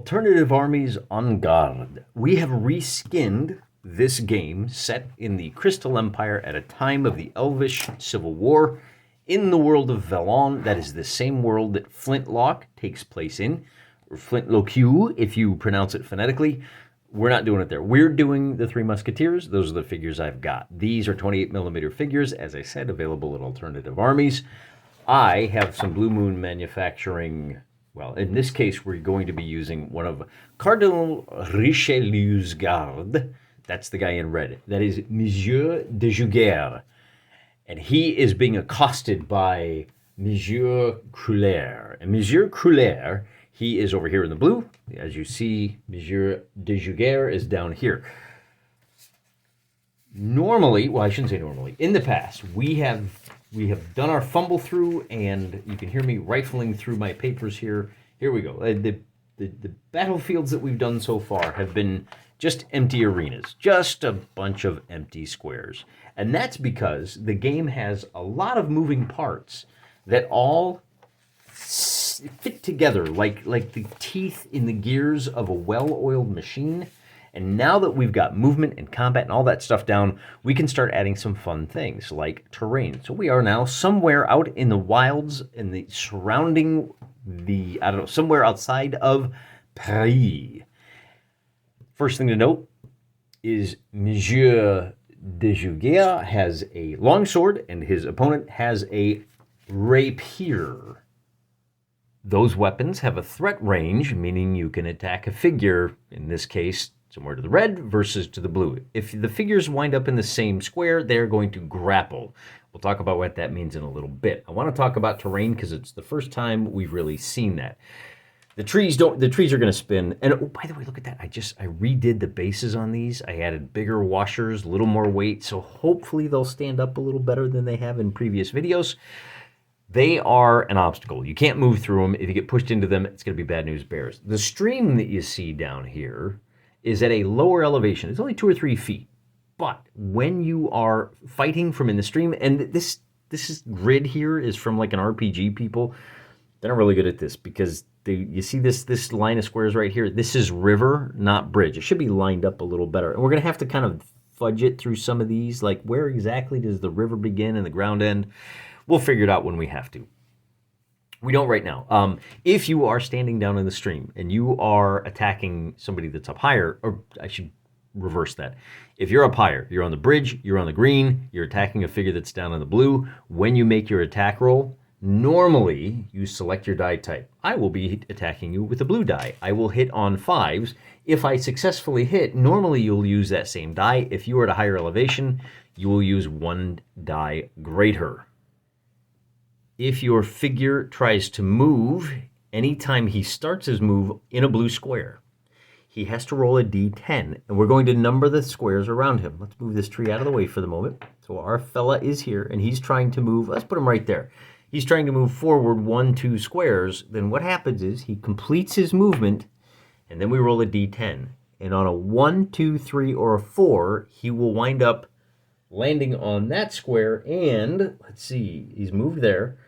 Alternative Armies on Garde. We have reskinned this game set in the Crystal Empire at a time of the Elvish Civil War in the world of Velon. That is the same world that Flintlock takes place in, or Flintlock if you pronounce it phonetically. We're not doing it there. We're doing the Three Musketeers. Those are the figures I've got. These are 28mm figures, as I said, available at Alternative Armies. I have some Blue Moon Manufacturing. Well, in this case, we're going to be using one of Cardinal Richelieu's Garde. That's the guy in red. That is Monsieur de Juguer. And he is being accosted by Monsieur Cruller. And Monsieur Cruller, he is over here in the blue. As you see, Monsieur de Juguer is down here. Normally, well, I shouldn't say normally. In the past, we have done our fumble through, and you can hear me rifling through my papers here. Here we go. The battlefields that we've done so far have been just empty arenas, just a bunch of empty squares. And that's because the game has a lot of moving parts that all fit together like the teeth in the gears of a well-oiled machine. And now that we've got movement and combat and all that stuff down, we can start adding some fun things like terrain. So we are now somewhere out in the wilds, in the surrounding somewhere outside of Paris. First thing to note is Monsieur de Juguer has a longsword and his opponent has a rapier. Those weapons have a threat range, meaning you can attack a figure, in this case, somewhere to the red versus to the blue. If the figures wind up in the same square, they're going to grapple. We'll talk about what that means in a little bit. I want to talk about terrain because it's the first time we've really seen that. The trees are going to spin. And oh, by the way, look at that. I redid the bases on these. I added bigger washers, a little more weight, so hopefully they'll stand up a little better than they have in previous videos. They are an obstacle. You can't move through them. If you get pushed into them, it's going to be bad news bears. The stream that you see down here is at a lower elevation. It's only 2 or 3 feet. But when you are fighting from in the stream, and this grid here is from like an RPG people, they're not really good at this because you see this line of squares right here. This is river, not bridge. It should be lined up a little better. And we're going to have to kind of fudge it through some of these, like where exactly does the river begin and the ground end? We'll figure it out when we have to. We don't right now. If you are standing down in the stream and you are attacking somebody that's up higher, or I should reverse that. If you're up higher, you're on the bridge, you're on the green, you're attacking a figure that's down in the blue, when you make your attack roll, normally you select your die type. I will be attacking you with a blue die. I will hit on 5s. If I successfully hit, normally you'll use that same die. If you are at a higher elevation, you will use 1 die greater. If your figure tries to move, anytime he starts his move in a blue square, he has to roll a d10, and we're going to number the squares around him. Let's move this tree out of the way for the moment. So our fella is here, and he's trying to move. Let's put him right there. He's trying to move forward 1, 2 squares. Then what happens is he completes his movement, and then we roll a d10. And on a 1, 2, 3, or a 4, he will wind up landing on that square, and let's see, he's moved there,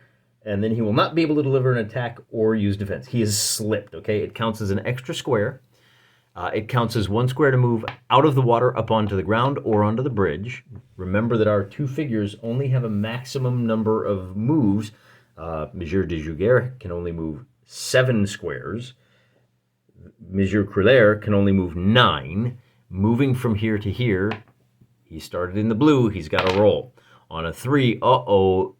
and then he will not be able to deliver an attack or use defense. He is slipped, okay? It counts as an extra square. It counts as 1 square to move out of the water up onto the ground or onto the bridge. Remember that our 2 figures only have a maximum number of moves. Monsieur de Juguer can only move 7 squares. Monsieur Cruller can only move 9. Moving from here to here, he started in the blue, he's got to roll. On a 3,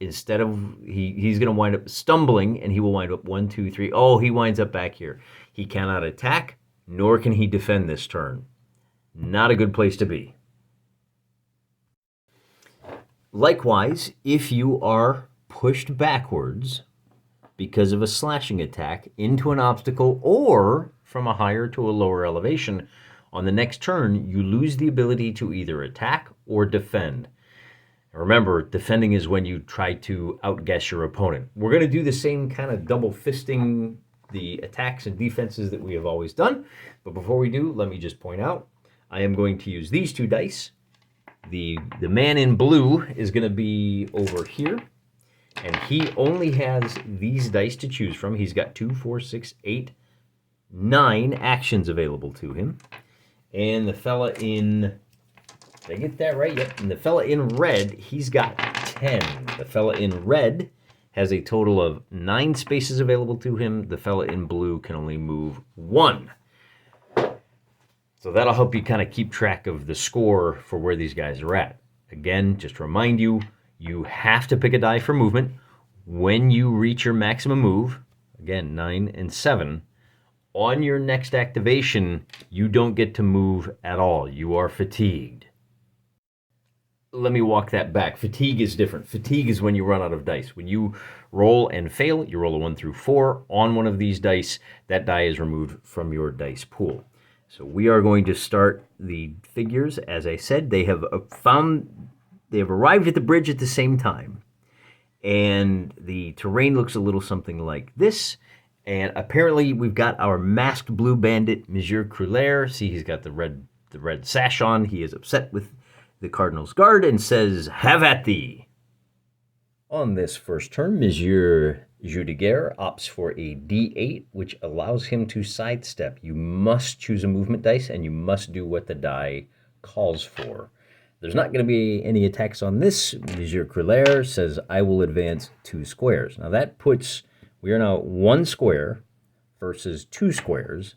instead of, he's going to wind up stumbling, and he will wind up 1, 2, 3. Oh, he winds up back here. He cannot attack, nor can he defend this turn. Not a good place to be. Likewise, if you are pushed backwards because of a slashing attack into an obstacle or from a higher to a lower elevation, on the next turn, you lose the ability to either attack or defend. Remember, defending is when you try to outguess your opponent. We're going to do the same kind of double fisting the attacks and defenses that we have always done. But before we do, let me just point out, I am going to use these 2 dice. The man in blue is going to be over here. And he only has these dice to choose from. He's got 2, 4, 6, 8, 9 actions available to him. And the fella in... Did I get that right? Yep. And the fella in red, he's got 10. The fella in red has a total of 9 spaces available to him. The fella in blue can only move 1. So that'll help you kind of keep track of the score for where these guys are at. Again, just to remind you, you have to pick a die for movement. When you reach your maximum move, again, 9 and 7, on your next activation, you don't get to move at all. You are fatigued. Let me walk that back. Fatigue is different. Fatigue is when you run out of dice. When you roll and fail, you roll a 1 through 4 on one of these dice. That die is removed from your dice pool. So we are going to start the figures. As I said, they have arrived at the bridge at the same time. And the terrain looks a little something like this. And apparently we've got our masked blue bandit, Monsieur Cruller. See, he's got the red sash on. He is upset with the Cardinal's Guard and says, "Have at thee." On this first turn, Monsieur Judigaire opts for a D8, which allows him to sidestep. You must choose a movement dice, and you must do what the die calls for. There's not going to be any attacks on this. Monsieur Cruller says, "I will advance 2 squares." Now that puts, we are now 1 square versus 2 squares,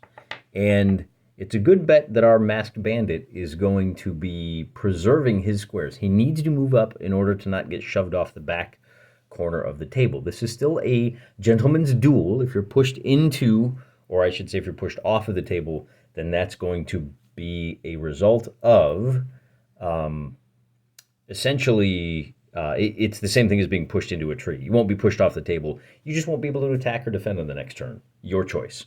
and it's a good bet that our masked bandit is going to be preserving his squares. He needs to move up in order to not get shoved off the back corner of the table. This is still a gentleman's duel. If you're pushed into, or I should say if you're pushed off of the table, then that's going to be a result of essentially it's the same thing as being pushed into a tree. You won't be pushed off the table. You just won't be able to attack or defend on the next turn. Your choice.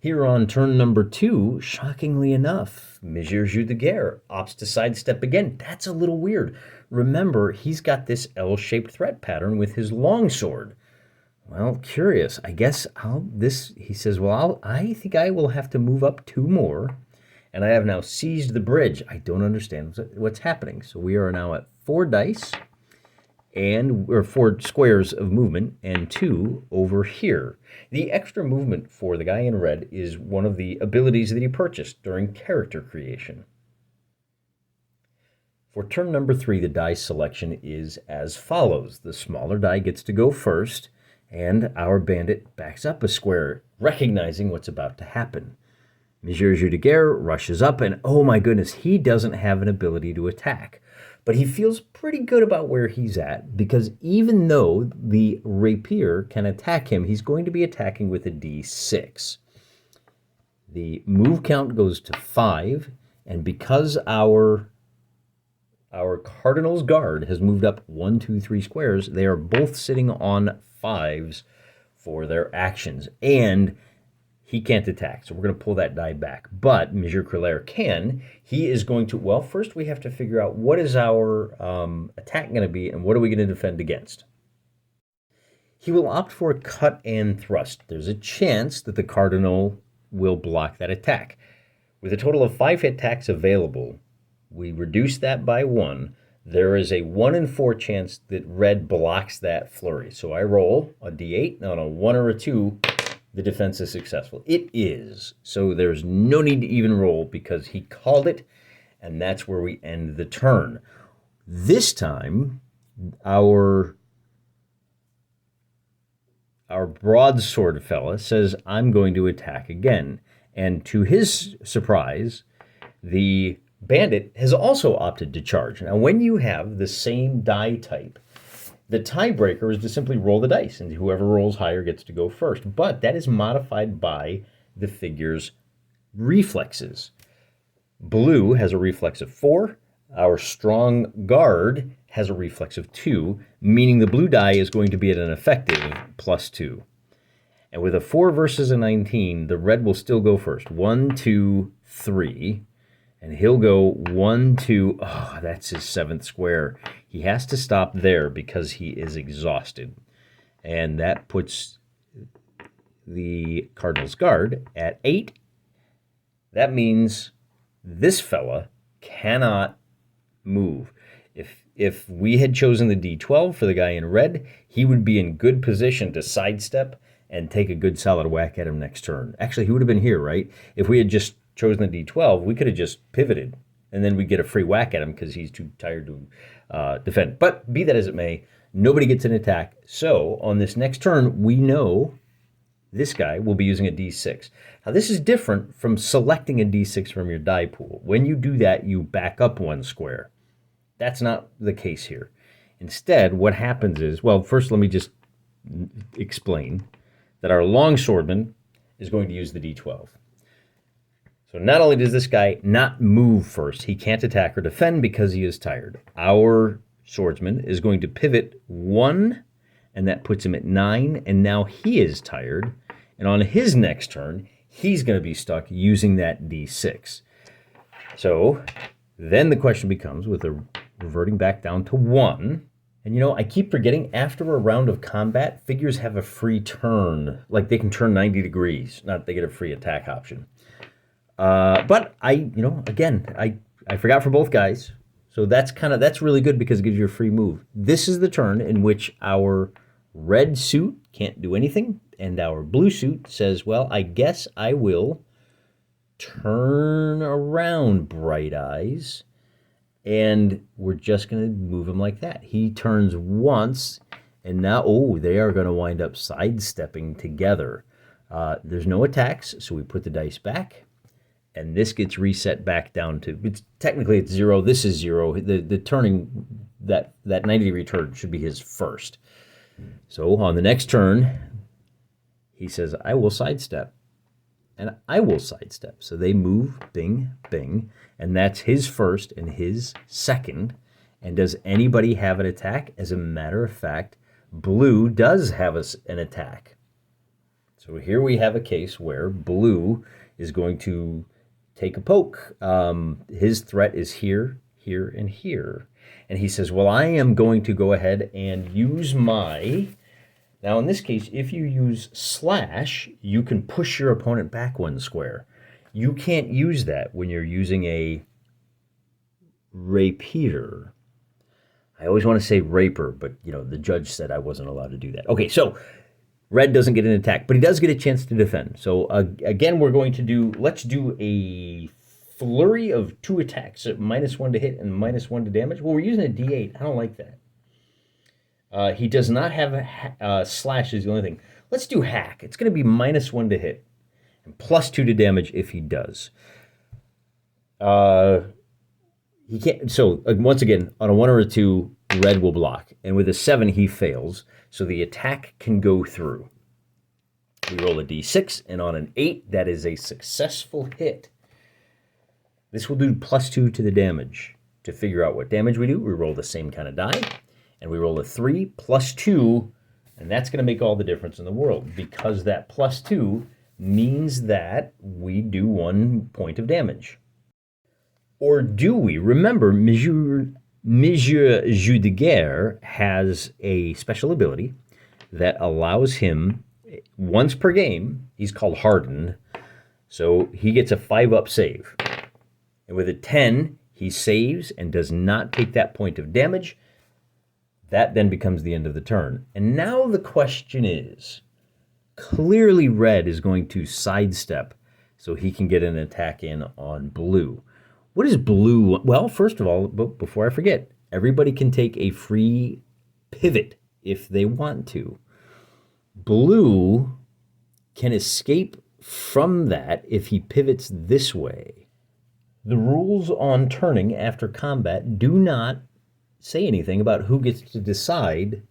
Here on turn number 2, shockingly enough, Monsieur Judigaire opts to sidestep again. That's a little weird. Remember, he's got this L-shaped threat pattern with his longsword. Well, curious. I guess he says, well, I think I will have to move up 2 more, and I have now seized the bridge. I don't understand what's happening. So we are now at 4 dice, or 4 squares of movement, and 2 over here. The extra movement for the guy in red is one of the abilities that he purchased during character creation. For turn number 3, the die selection is as follows. The smaller die gets to go first, and our bandit backs up a square, recognizing what's about to happen. Monsieur Judigaire rushes up, and oh my goodness, he doesn't have an ability to attack. But he feels pretty good about where he's at, because even though the rapier can attack him, he's going to be attacking with a D6. The move count goes to 5, and because our Cardinal's Guard has moved up 1, 2, 3 squares, they are both sitting on 5s for their actions, and he can't attack, so we're going to pull that die back. But Monsieur Cruller can. He is going to, well, first we have to figure out what is our attack going to be and what are we going to defend against. He will opt for a cut and thrust. There's a chance that the Cardinal will block that attack. With a total of 5 hit attacks available, we reduce that by 1. There is a 1 in 4 chance that red blocks that flurry. So I roll a D8, on a 1 or a 2, the defense is successful. It is. So there's no need to even roll because he called it, and that's where we end the turn. This time, our broadsword fella says, "I'm going to attack again." And to his surprise, the bandit has also opted to charge. Now, when you have the same die type, the tiebreaker is to simply roll the dice, and whoever rolls higher gets to go first. But that is modified by the figure's reflexes. Blue has a reflex of 4. Our strong guard has a reflex of 2, meaning the blue die is going to be at an effective +2. And with a 4 versus a 19, the red will still go first. 1, 2, 3. And he'll go 1, 2, oh, that's his 7th square. He has to stop there because he is exhausted. And that puts the Cardinal's Guard at 8. That means this fella cannot move. If we had chosen the D12 for the guy in red, he would be in good position to sidestep and take a good solid whack at him next turn. Actually, he would have been here, right? If we had just chosen the D12, we could have just pivoted, and then we get a free whack at him because he's too tired to defend. But be that as it may, nobody gets an attack. So on this next turn, we know this guy will be using a D6. Now, this is different from selecting a D6 from your die pool. When you do that, you back up one square. That's not the case here. Instead, what happens is, well, first let me just explain that our longswordman is going to use the D12. So not only does this guy not move first, he can't attack or defend because he is tired. Our swordsman is going to pivot 1, and that puts him at 9, and now he is tired. And on his next turn, he's going to be stuck using that D6. So then the question becomes, with a reverting back down to 1, and you know, I keep forgetting, after a round of combat, figures have a free turn. Like, they can turn 90 degrees, not they get a free attack option. But I forgot for both guys. So that's really good because it gives you a free move. This is the turn in which our red suit can't do anything, and our blue suit says, well, I guess I will turn around, Bright Eyes, and we're just going to move him like that. He turns once, and now, they are going to wind up sidestepping together. There's no attacks, so we put the dice back, and this gets reset back down to, technically it's 0, this is 0. The turning, that 90-degree turn should be his first. So on the next turn, he says, I will sidestep, and I will sidestep. So they move, bing, bing, and that's his first and his second. And does anybody have an attack? As a matter of fact, blue does have an attack. So here we have a case where blue is going to take a poke. His threat is here, here, and here. And he says, well, I am going to go ahead and use my... Now, in this case, if you use slash, you can push your opponent back 1 square. You can't use that when you're using a rapier. I always want to say raper, but, the judge said I wasn't allowed to do that. Okay, so red doesn't get an attack, but he does get a chance to defend. So, again, we're going to let's do a flurry of 2 attacks at -1 to hit and -1 to damage. Well, we're using a D8. I don't like that. He does not have a slash is the only thing. Let's do hack. It's going to be -1 to hit and +2 to damage if he does. He can't. So once again, on a 1 or a 2, red will block, and with a 7 he fails. So the attack can go through. We roll a D6, and on an 8, that is a successful hit. This will do +2 to the damage. To figure out what damage we do, we roll the same kind of die. And we roll a 3 +2, and that's going to make all the difference in the world, because that +2 means that we do 1 point of damage. Or do we? Remember, Monsieur Jeu de Guerre has a special ability that allows him, once per game, he's called Hardened, so he gets a 5-up save. And with a 10, he saves and does not take that point of damage. That then becomes the end of the turn. And now the question is, clearly red is going to sidestep so he can get an attack in on blue. What is blue? Well, first of all, before I forget, everybody can take a free pivot if they want to. Blue can escape from that if he pivots this way. The rules on turning after combat do not say anything about who gets to decide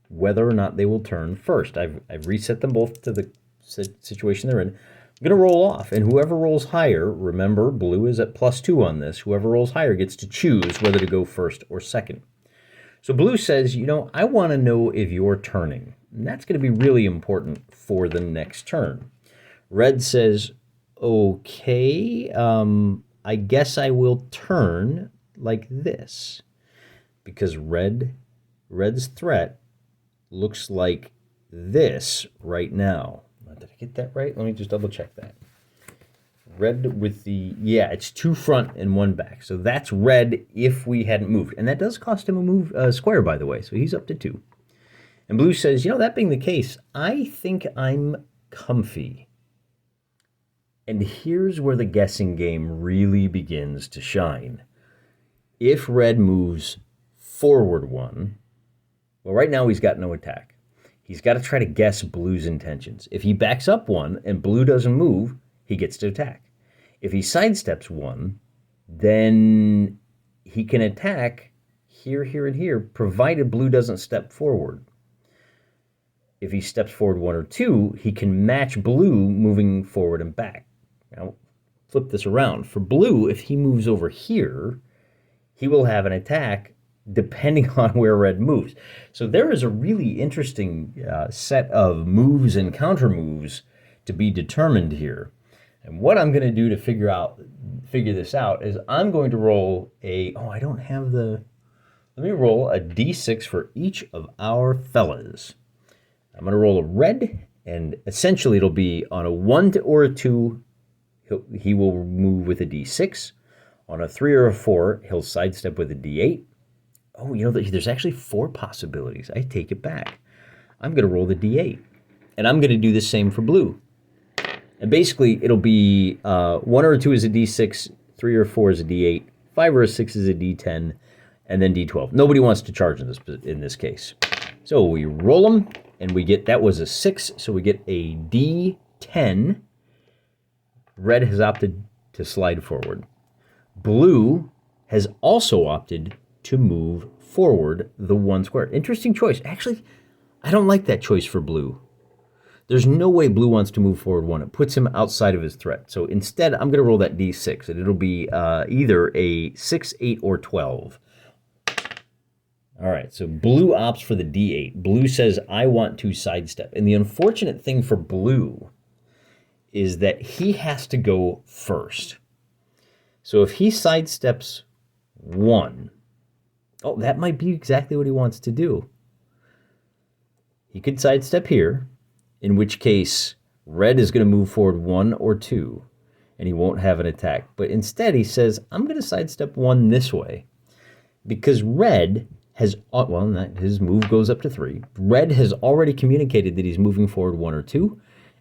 whether or not they will turn first. I've reset them both to the situation they're in. I'm going to roll off, and whoever rolls higher, remember, blue is at +2 on this, whoever rolls higher gets to choose whether to go first or second. So blue says, I want to know if you're turning, and that's going to be really important for the next turn. Red says, okay, I guess I will turn like this. Because red's threat looks like this right now. Did I get that right? Let me just double check that. Red with it's 2 front and 1 back. So that's red if we hadn't moved. And that does cost him a square, by the way. So he's up to 2. And blue says, you know, that being the case, I think I'm comfy. And here's where the guessing game really begins to shine. If red moves forward 1, well, right now he's got no attack. He's got to try to guess blue's intentions. If he backs up 1 and blue doesn't move, he gets to attack. If he sidesteps 1, then he can attack here, here, and here, provided blue doesn't step forward. If he steps forward 1 or 2, he can match blue moving forward and back. Now, flip this around. For blue, if he moves over here, he will have an attack depending on where red moves. So there is a really interesting set of moves and counter moves to be determined here. And what I'm going to do to figure this out is I'm going to roll let me roll a d6 for each of our fellas. I'm going to roll a red, and essentially it'll be on a 1 or a 2, he will move with a d6. On a 3 or a 4, he'll sidestep with a d8. Oh, you know, there's actually 4 possibilities. I take it back. I'm going to roll the d8, and I'm going to do the same for blue. And basically, it'll be 1 or a 2 is a d6, 3 or 4 is a d8, 5 or a 6 is a d10, and then d12. Nobody wants to charge in this case. So we roll them, and we get, that was a 6, so we get a d10. Red has opted to slide forward. Blue has also opted to move forward the 1 square. Interesting choice. Actually, I don't like that choice for blue. There's no way blue wants to move forward 1. It puts him outside of his threat. So instead, I'm going to roll that d6, and it'll be either a 6, 8, or 12. All right, so blue opts for the d8. Blue says, I want to sidestep. And the unfortunate thing for blue is that he has to go first. So if he sidesteps 1, that might be exactly what he wants to do. He could sidestep here, in which case red is going to move forward 1 or 2, and he won't have an attack. But instead he says, I'm going to sidestep 1 this way, because red has, his move goes up to 3. Red has already communicated that he's moving forward 1 or 2,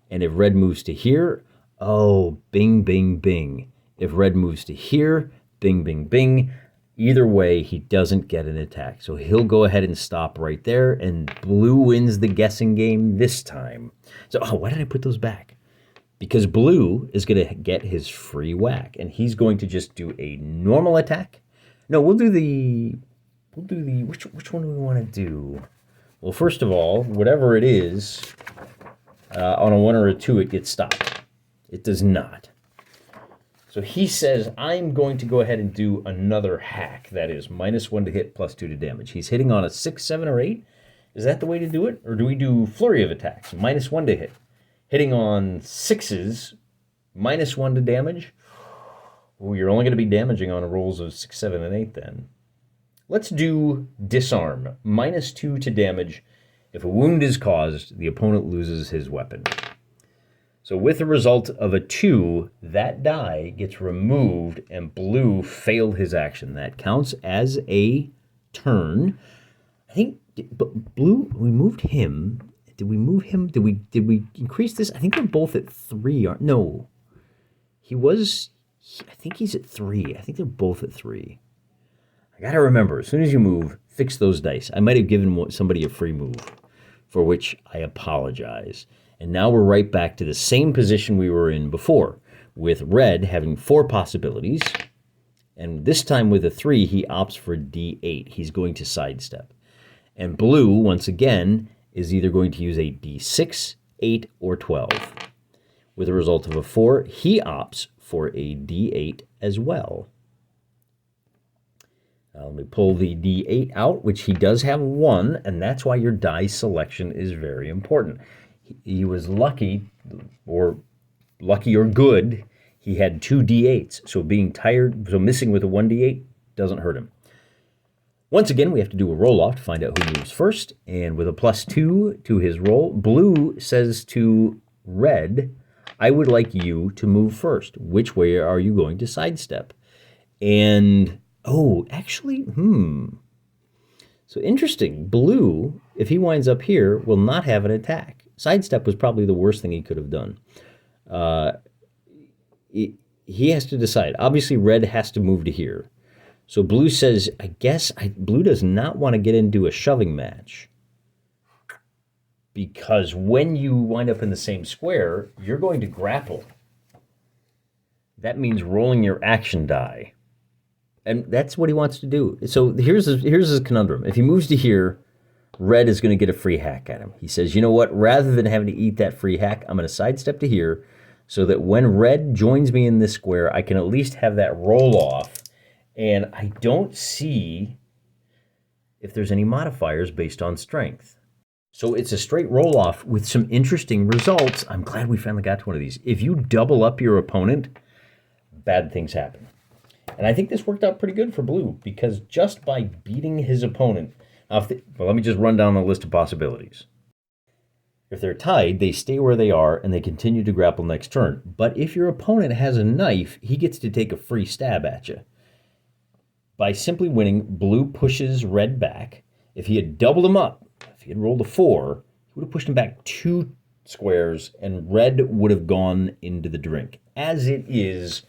and if red moves to here, bing, bing, bing. If red moves to here, bing, bing, bing. Either way, he doesn't get an attack. So he'll go ahead and stop right there, and blue wins the guessing game this time. So, why did I put those back? Because blue is going to get his free whack, and he's going to just do a normal attack. No, which one do we want to do? Well, first of all, whatever it is, on a 1 or a 2, it gets stopped. It does not. So he says, I'm going to go ahead and do another hack. That is -1 to hit, +2 to damage. He's hitting on a 6, 7, or 8. Is that the way to do it? Or do we do flurry of attacks? -1 to hit. Hitting on 6s, -1 to damage. Well, you're only going to be damaging on rolls of 6, 7, and 8 then. Let's do disarm. -2 to damage. If a wound is caused, the opponent loses his weapon. So with the result of a 2, that die gets removed and blue failed his action. That counts as a turn. I think blue, we moved him. Did we move him? Did we increase this? I think they're both at 3. No. I think he's at 3. I think they're both at 3. I got to remember, as soon as you move, fix those dice. I might have given somebody a free move, for which I apologize. And now we're right back to the same position we were in before, with red having 4 possibilities. And this time with a 3, he opts for D8. He's going to sidestep. And blue, once again, is either going to use a D6, 8, or 12. With a result of a 4, he opts for a D8 as well. Let me pull the D8 out, which he does have 1, and that's why your die selection is very important. He was lucky or good. He had 2 D8s, so missing with a 1 D8 doesn't hurt him. Once again, we have to do a roll-off to find out who moves first, and with a +2 to his roll, blue says to red, I would like you to move first. Which way are you going to sidestep? And, So interesting. Blue, if he winds up here, will not have an attack. Sidestep was probably the worst thing he could have done. He has to decide. Obviously, red has to move to here. So blue says, blue does not want to get into a shoving match. Because when you wind up in the same square, you're going to grapple. That means rolling your action die. And that's what he wants to do. So here's his conundrum. If he moves to here, red is going to get a free hack at him. He says, you know what? Rather than having to eat that free hack, I'm going to sidestep to here so that when red joins me in this square, I can at least have that roll off. And I don't see if there's any modifiers based on strength. So it's a straight roll off with some interesting results. I'm glad we finally got to one of these. If you double up your opponent, bad things happen. And I think this worked out pretty good for blue because just by beating his opponent, well, let me just run down the list of possibilities. If they're tied, they stay where they are and they continue to grapple next turn. But if your opponent has a knife, he gets to take a free stab at you. By simply winning, blue pushes red back. If he had doubled him up, if he had rolled a 4, he would have pushed him back 2 squares and red would have gone into the drink. As it is,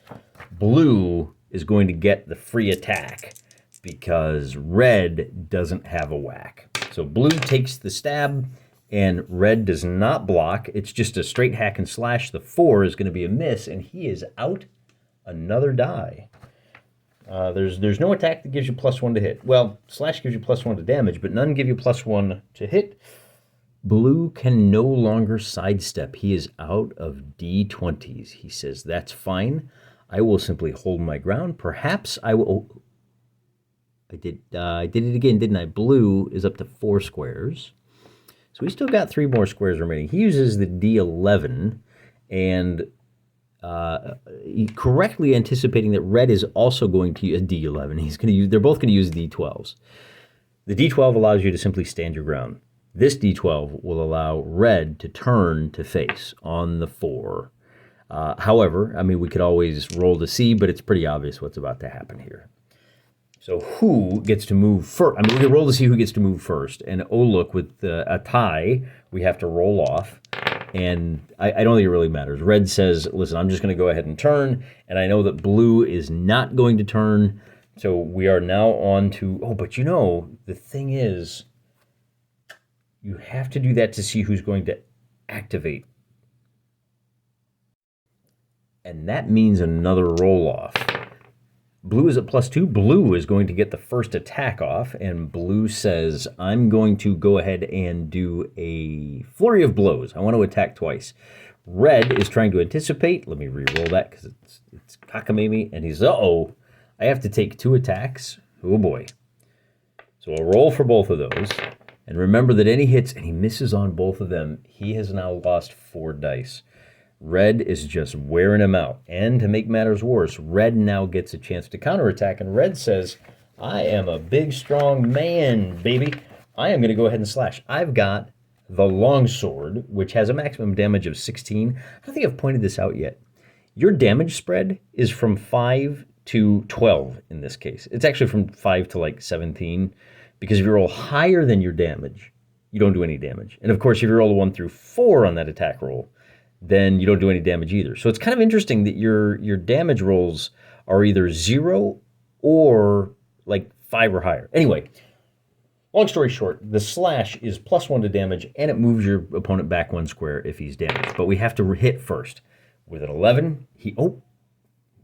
blue is going to get the free attack because red doesn't have a whack. So blue takes the stab and red does not block. It's just a straight hack and slash. The 4 is going to be a miss and he is out another die. There's no attack that gives you +1 to hit. Well, slash gives you +1 to damage, but none give you +1 to hit. Blue can no longer sidestep. He is out of D20s. He says, that's fine. I will simply hold my ground. Perhaps I will... Oh, I did it again, didn't I? Blue is up to 4 squares. So we still got 3 more squares remaining. He uses the D11, and correctly anticipating that red is also going to use a D11. They're both going to use D12s. The D12 allows you to simply stand your ground. This D12 will allow red to turn to face on the 4. However, I mean, we could always roll to see, but it's pretty obvious what's about to happen here. So who gets to move first? I mean, we can roll to see who gets to move first. And oh, look, with a tie, we have to roll off. And I don't think it really matters. Red says, listen, I'm just going to go ahead and turn. And I know that blue is not going to turn. So we are now on to, oh, but you know, the thing is, you have to do that to see who's going to activate. And that means another roll off. Blue is at +2. Blue is going to get the first attack off, and blue says, I'm going to go ahead and do a flurry of blows. I want to attack twice. Red is trying to anticipate. Let me re-roll that because it's cockamamie, and he's, uh-oh, I have to take 2 attacks. Oh, boy. So a roll for both of those. And remember that any hits, and he misses on both of them, he has now lost 4 dice. Red is just wearing him out. And to make matters worse, red now gets a chance to counterattack, and red says, I am a big, strong man, baby. I am going to go ahead and slash. I've got the longsword, which has a maximum damage of 16. I don't think I've pointed this out yet. Your damage spread is from 5 to 12 in this case. It's actually from 5 to like 17, because if you roll higher than your damage, you don't do any damage. And of course, if you roll a 1 through 4 on that attack roll, then you don't do any damage either. So it's kind of interesting that your damage rolls are either 0 or like 5 or higher. Anyway, long story short, the slash is +1 to damage, and it moves your opponent back 1 square if he's damaged. But we have to hit first. With an 11, oh,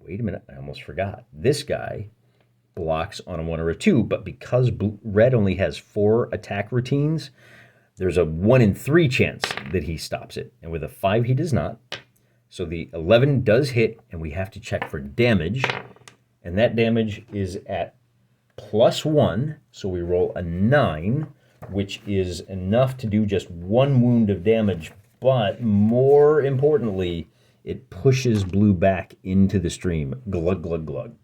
wait a minute, I almost forgot. This guy blocks on a 1 or a 2, but because red only has 4 attack routines, there's a 1 in 3 chance that he stops it. And with a 5, he does not. So the 11 does hit, and we have to check for damage. And that damage is at +1. So we roll a 9, which is enough to do just 1 wound of damage. But more importantly, it pushes blue back into the stream. Glug, glug, glug.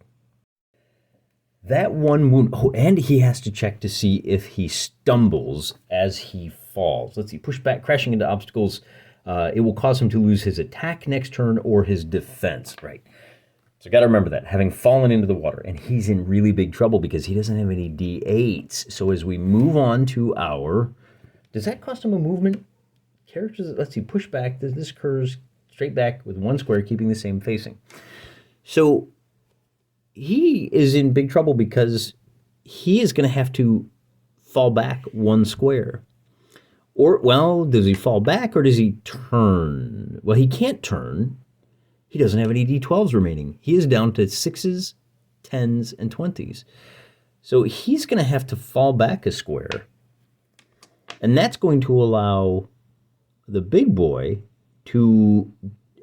That 1 wound, oh, and he has to check to see if he stumbles as he falls. Let's see, push back, crashing into obstacles. It will cause him to lose his attack next turn or his defense, right? So got to remember that, having fallen into the water. And he's in really big trouble because he doesn't have any D8s. So as we move on to our... Does that cost him a movement? Characters, let's see, push back. This occurs straight back with 1 square, keeping the same facing. So he is in big trouble because he is going to have to fall back 1 square. Or, well, does he fall back or does he turn? Well, he can't turn. He doesn't have any D12s remaining. He is down to 6s, 10s, and 20s. So he's going to have to fall back a square. And that's going to allow the big boy to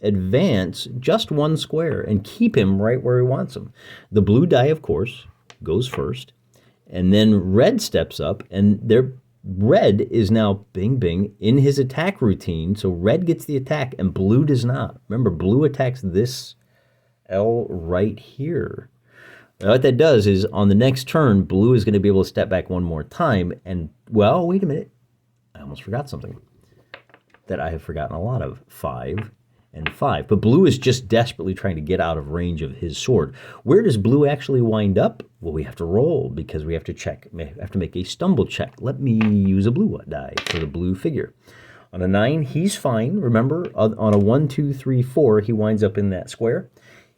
advance just 1 square and keep him right where he wants him. The blue die, of course, goes first. And then red steps up, and red is now, bing, bing, in his attack routine. So red gets the attack, and blue does not. Remember, blue attacks this L right here. Now, what that does is, on the next turn, blue is going to be able to step back 1 more time. And, well, wait a minute. I almost forgot something that I have forgotten a lot of. 5 and 5. But blue is just desperately trying to get out of range of his sword. Where does blue actually wind up? Well, we have to roll because we have to check. We have to make a stumble check. Let me use a blue die for the blue figure. On a 9, he's fine. Remember, on a 1, 2, 3, 4, he winds up in that square.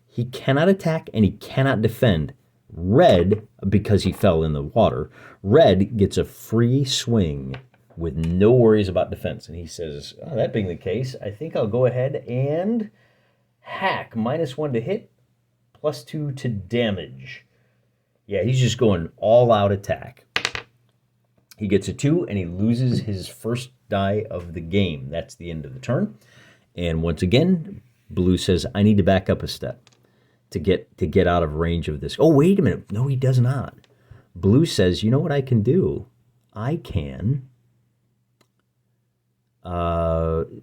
He cannot attack and he cannot defend. Red, because he fell in the water, red gets a free swing with no worries about defense. And he says, oh, that being the case, I think I'll go ahead and hack. -1 to hit, +2 to damage. Yeah, he's just going all-out attack. He gets a 2, and he loses his first die of the game. That's the end of the turn. And once again, blue says, I need to back up a step to get out of range of this. Oh, wait a minute. No, he does not. Blue says, you know what I can do? I can...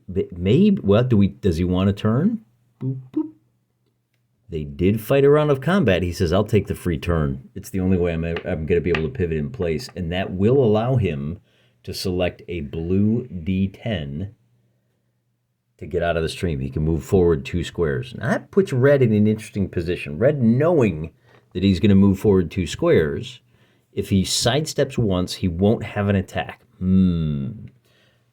maybe, well, does he want to turn? Boop, boop. They did fight a round of combat. He says, I'll take the free turn. It's the only way I'm going to be able to pivot in place. And that will allow him to select a blue D10 to get out of the stream. He can move forward 2 squares. Now that puts red in an interesting position. Red, knowing that he's going to move forward 2 squares, if he sidesteps once, he won't have an attack.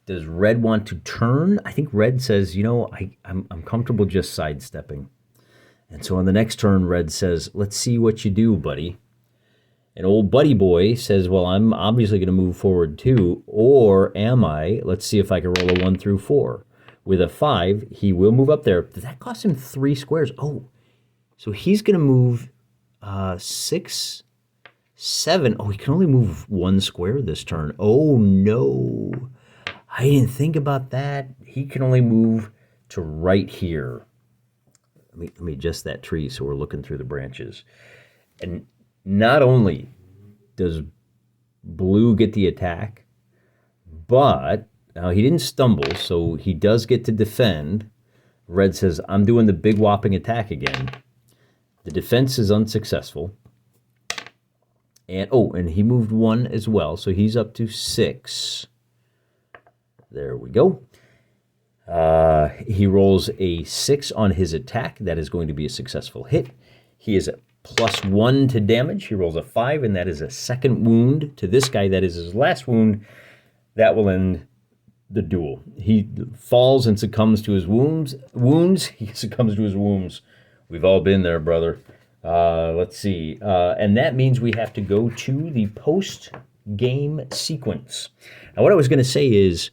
Does red want to turn? I think red says, you know, I'm comfortable just sidestepping. And so on the next turn, red says, let's see what you do, buddy. And old buddy boy says, well, I'm obviously going to move forward too. Or am I? Let's see if I can roll a 1 through 4. With a 5, he will move up there. Does that cost him 3 squares? Oh, so he's going to move 6, 7. Oh, he can only move 1 square this turn. Oh, no. I didn't think about that. He can only move to right here. Let me adjust that tree so we're looking through the branches. And not only does blue get the attack, but now he didn't stumble, so he does get to defend. Red says, I'm doing the big whopping attack again. The defense is unsuccessful. And and he moved 1 as well, so he's up to 6. There we go. He rolls a 6 on his attack. That is going to be a successful hit. He is at +1 to damage. He rolls a 5, and that is a 2nd wound to this guy. That is his last wound. That will end the duel. He falls and succumbs to his wounds. He succumbs to his wounds. We've all been there, brother. Let's see. And that means we have to go to the post-game sequence. Now, what I was going to say is,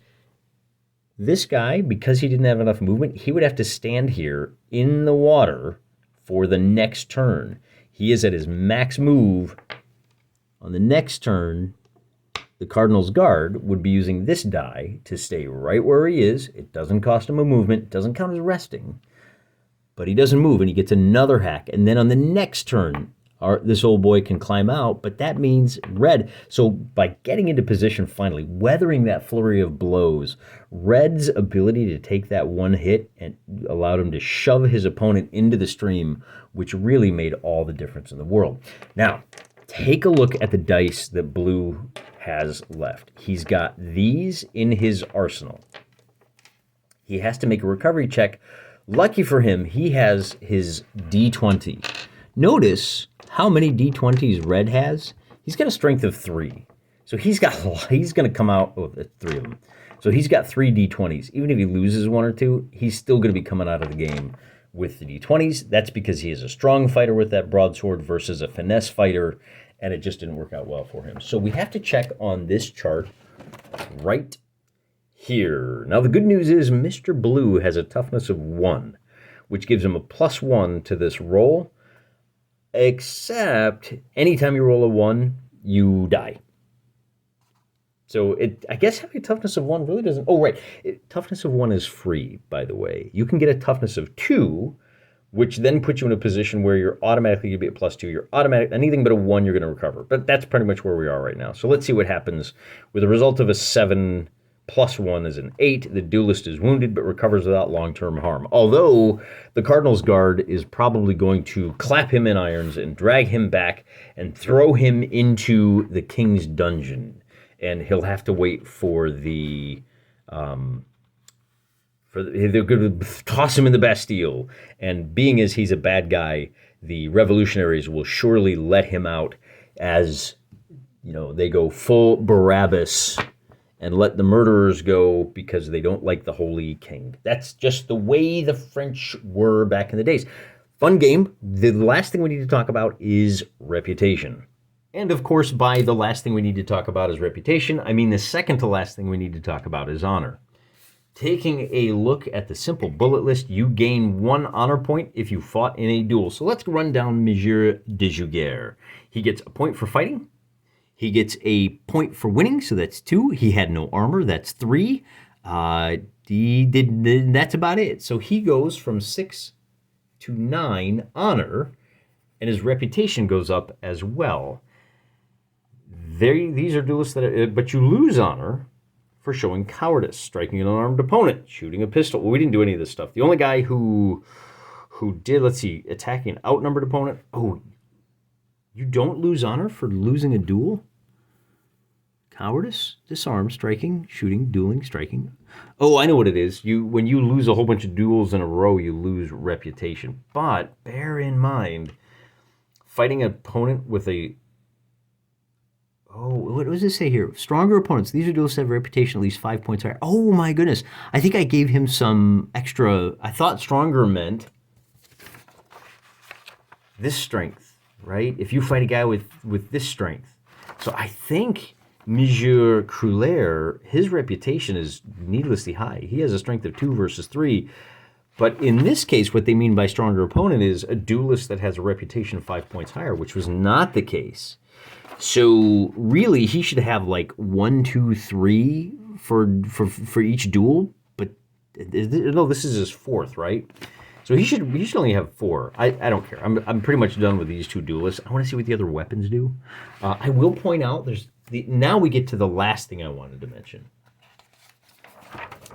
this guy, because he didn't have enough movement, he would have to stand here in the water for the next turn. He is at his max move. On the next turn, the Cardinal's Guard would be using this die to stay right where he is. It doesn't cost him a movement. It doesn't count as resting. But he doesn't move, and he gets another hack. And then on the next turn, this old boy can climb out, but that means red. So by getting into position finally, weathering that flurry of blows, red's ability to take that 1 hit and allowed him to shove his opponent into the stream, which really made all the difference in the world. Now, take a look at the dice that blue has left. He's got these in his arsenal. He has to make a recovery check Lucky for him, he has his D20. Notice how many D20s red has. He's got a strength of 3. So he's going to come out with 3 of them. So he's got 3 D20s. Even if he loses 1 or 2, he's still going to be coming out of the game with the D20s. That's because he is a strong fighter with that broadsword versus a finesse fighter, and it just didn't work out well for him. So we have to check on this chart right here. Now the good news is Mr. Blue has a toughness of 1, which gives him a +1 to this roll, except anytime you roll a 1, you die. So I guess having a toughness of 1 really doesn't... Oh, right. Toughness of 1 is free, by the way. You can get a toughness of 2, which then puts you in a position where you're automatically going to be at +2. You're automatic... Anything but a 1, you're going to recover. But that's pretty much where we are right now. So let's see what happens with a result of a 7 +1 is an 8. The duelist is wounded but recovers without long-term harm. Although the Cardinal's Guard is probably going to clap him in irons and drag him back and throw him into the King's Dungeon. And he'll have to wait for they're going to toss him in the Bastille. And being as he's a bad guy, the revolutionaries will surely let him out as, they go full Barabbas and let the murderers go because they don't like the Holy King. That's just the way the French were back in the days. Fun game. The last thing we need to talk about is reputation. And of course, by the last thing we need to talk about is reputation, I mean the second to last thing we need to talk about is honor. Taking a look at the simple bullet list, you gain 1 honor point if you fought in a duel. So let's run down Monsieur de Juguer. He gets a point for fighting. He gets a point for winning, so that's 2. He had no armor, that's 3. That's about it. So he goes from 6 to 9 honor, and his reputation goes up as well. These are duelists but you lose honor for showing cowardice, striking an unarmed opponent, shooting a pistol. Well, we didn't do any of this stuff. The only guy who did, let's see, attacking an outnumbered opponent. Oh, you don't lose honor for losing a duel? Cowardice, disarm, striking, shooting, dueling, striking. Oh, I know what it is. When you lose a whole bunch of duels in a row, you lose reputation. But bear in mind, fighting an opponent with a... Oh, what does it say here? Stronger opponents. These are duelists that have a reputation at least 5 points higher. Oh my goodness. I think I gave him some extra... I thought stronger meant this strength, right? If you fight a guy with this strength. So I think Monsieur Cruller, his reputation is needlessly high. He has a strength of 2 versus 3. But in this case, what they mean by stronger opponent is a duelist that has a reputation of 5 points higher, which was not the case. So really, he should have like 1, 2, 3 for each duel. But no, this is his 4th, right? So he should only have 4. I don't care. I'm pretty much done with these 2 duelists. I want to see what the other weapons do. I will point out now we get to the last thing I wanted to mention,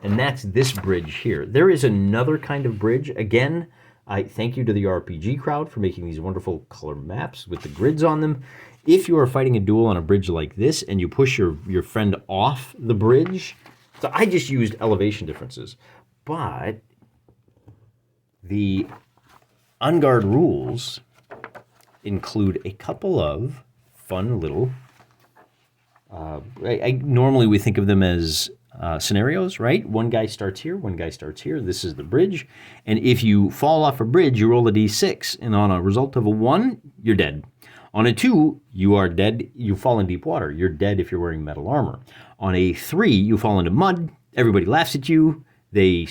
and that's this bridge here. There is another kind of bridge. Again, I thank you to the RPG crowd for making these wonderful color maps with the grids on them. If you are fighting a duel on a bridge like this and you push your friend off the bridge, so I just used elevation differences, but the On Guard rules include a couple of fun little, normally we think of them as scenarios, right? One guy starts here, one guy starts here. This is the bridge. And if you fall off a bridge, you roll a d6. And on a result of a 1, you're dead. On a 2, you are dead. You fall in deep water. You're dead if you're wearing metal armor. On a 3, you fall into mud. Everybody laughs at you. They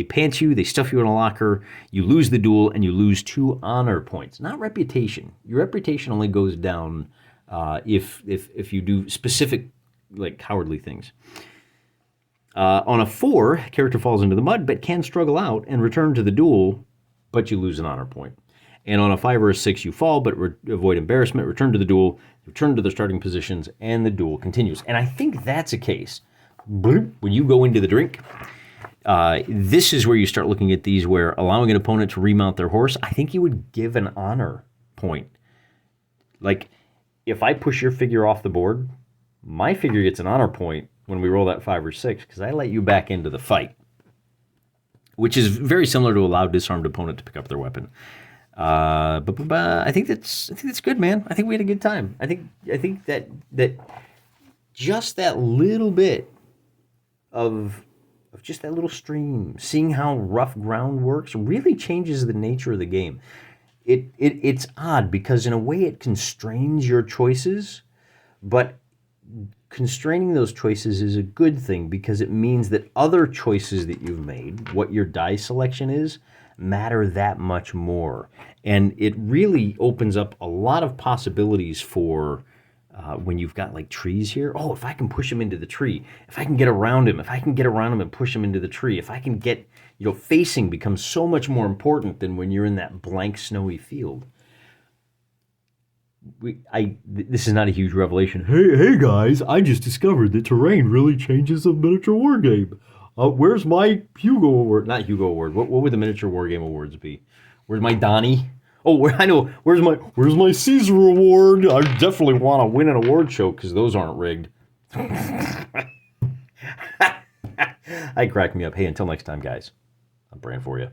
pants you. They stuff you in a locker. You lose the duel, and you lose 2 honor points. Not reputation. Your reputation only goes down if you do specific, like, cowardly things. On a 4, character falls into the mud, but can struggle out and return to the duel, but you lose an honor point. And on a 5 or a 6, you fall, but avoid embarrassment, return to the duel, return to the starting positions, and the duel continues. And I think that's a case. When you go into the drink, this is where you start looking at these where allowing an opponent to remount their horse, I think you would give an honor point. Like, if I push your figure off the board, my figure gets an honor point when we roll that 5 or 6 because I let you back into the fight. which is very similar to allow disarmed opponent to pick up their weapon. But I think that's good, man. I think we had a good time. I think that just that little bit of just that little stream, seeing how rough ground works, really changes the nature of the game. It's odd because in a way it constrains your choices, but constraining those choices is a good thing because it means that other choices that you've made, what your die selection is, matter that much more. And it really opens up a lot of possibilities for when you've got like trees here. Oh, if I can push him into the tree, if I can get around him, and push him into the tree, if I can get, facing becomes so much more important than when you're in that blank snowy field. This is not a huge revelation. Hey guys, I just discovered that terrain really changes a miniature war game. Where's my Hugo Award? Not Hugo Award. What would the miniature war game awards be? Where's my Donnie? Oh, I know. Where's my Caesar Award? I definitely want to win an award show because those aren't rigged. I crack me up. Hey, until next time, guys. I'm praying for you.